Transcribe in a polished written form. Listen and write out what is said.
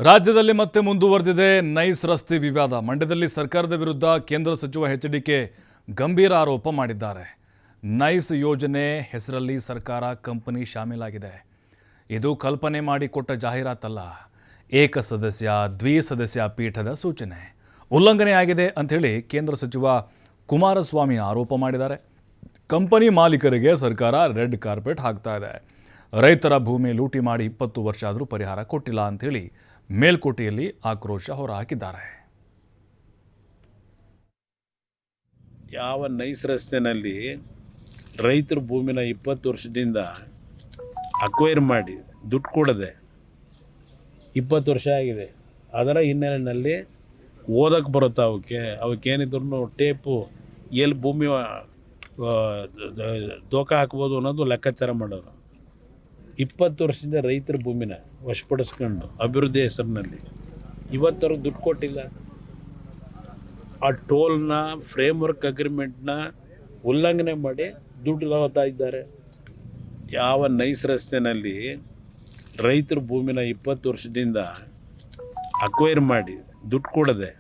ರಾಜ್ಯದಲ್ಲಿ ಮತ್ತೆ ಮುಂದುವರೆದಿದೆ ನೈಸ್ ರಸ್ತೆ ವಿವಾದ. ಮಂಡ್ಯದಲ್ಲಿ ಸರ್ಕಾರದ ವಿರುದ್ಧ ಕೇಂದ್ರ ಸಚಿವ ಎಚ್.ಡಿ.ಕೆ ಗಂಭೀರ ಆರೋಪ ಮಾಡಿದ್ದಾರೆ. ನೈಸ್ ಯೋಜನೆ ಹೆಸರಲ್ಲಿ ಸರ್ಕಾರ ಕಂಪನಿ ಶಾಮೀಲಾಗಿದೆ. ಇದು ಕಲ್ಪನೆ ಮಾಡಿಕೊಟ್ಟ ಜಾಹೀರಾತಲ್ಲ, ಏಕಸದಸ್ಯ ದ್ವಿಸದಸ್ಯ ಪೀಠದ ಸೂಚನೆ ಉಲ್ಲಂಘನೆಯಾಗಿದೆ ಅಂಥೇಳಿ ಕೇಂದ್ರ ಸಚಿವ ಕುಮಾರಸ್ವಾಮಿ ಆರೋಪ ಮಾಡಿದ್ದಾರೆ. ಕಂಪನಿ ಮಾಲೀಕರಿಗೆ ಸರ್ಕಾರ ರೆಡ್ ಕಾರ್ಪೆಟ್ ಹಾಕ್ತಾ ಇದೆ. ರೈತರ ಭೂಮಿ ಲೂಟಿ ಮಾಡಿ 20 ವರ್ಷ ಆದರೂ ಪರಿಹಾರ ಕೊಟ್ಟಿಲ್ಲ ಅಂಥೇಳಿ ಮೇಲ್ಕೋಟೆಯಲ್ಲಿ ಆಕ್ರೋಶ ಹೊರಹಾಕಿದ್ದಾರೆ. ಯಾವ ನೈಸ್ ರಸ್ತೆಯಲ್ಲಿ ರೈತರ ಭೂಮಿನ 20 ವರ್ಷದಿಂದ ಅಕ್ವೈರ್ ಮಾಡಿ ದುಡ್ಡು ಕೊಡದೆ 20 ವರ್ಷ ಆಗಿದೆ. ಅದರ ಹಿನ್ನೆಲೆಯಲ್ಲಿ ಓದಕ್ಕೆ ಬರುತ್ತೆ. ಅವಕ್ಕೇನಿದ್ರು ಟೇಪು ಎಲ್ಲಿ ಭೂಮಿ ದೋಖ ಹಾಕ್ಬೋದು ಅನ್ನೋದು ಲೆಕ್ಕಾಚಾರ ಮಾಡೋರು. 20 ವರ್ಷದಿಂದ ರೈತರ ಭೂಮಿನ ವಶಪಡಿಸ್ಕೊಂಡು ಅಭಿವೃದ್ಧಿ ಹೆಸರಿನಲ್ಲಿ ಇವತ್ತವ್ರಿಗೆ ದುಡ್ಡು ಕೊಟ್ಟಿಲ್ಲ. ಆ ಟೋಲ್ನ ಫ್ರೇಮ್ವರ್ಕ್ ಅಗ್ರಿಮೆಂಟ್ನ ಉಲ್ಲಂಘನೆ ಮಾಡಿ ದುಡ್ಡು ತಗೋತಾ ಇದ್ದಾರೆ. ಯಾವ ನೈಸ್ ರಸ್ತೆಯಲ್ಲಿ ರೈತರ ಭೂಮಿನ 20 ವರ್ಷದಿಂದ ಅಕ್ವೈರ್ ಮಾಡಿ ದುಡ್ಡು ಕೊಡದೆ